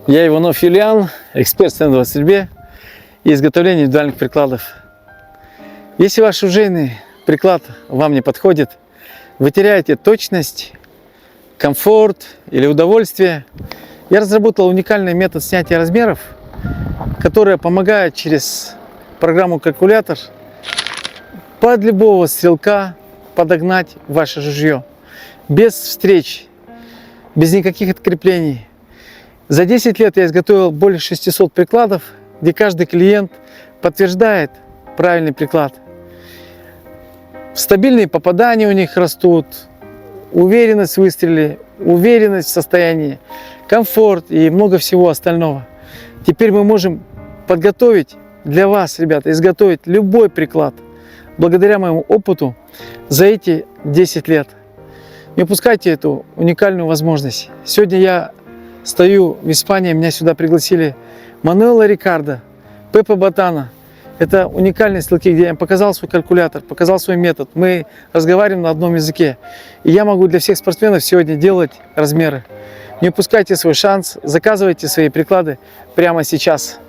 Я Иванов Юлиан, эксперт в стендовой стрельбе и изготовлении индивидуальных прикладов. Если ваш оружейный приклад вам не подходит, вы теряете точность, комфорт или удовольствие, я разработал уникальный метод снятия размеров, который помогает через программу-калькулятор под любого стрелка подогнать ваше ружье без встреч, без никаких откреплений. За 10 лет я изготовил более 600 прикладов, где каждый клиент подтверждает правильный приклад. Стабильные попадания у них растут, уверенность в выстреле, уверенность в состоянии, комфорт и много всего остального. Теперь мы можем подготовить для вас, ребята, изготовить любой приклад благодаря моему опыту за эти 10 лет. Не упускайте эту уникальную возможность. Сегодня я стою в Испании, меня сюда пригласили Мануэла Рикардо, Пепе Ботана. Это уникальные стрелки, где я показал свой калькулятор, показал свой метод. Мы разговариваем на одном языке. И я могу для всех спортсменов сегодня делать размеры. Не упускайте свой шанс, заказывайте свои приклады прямо сейчас.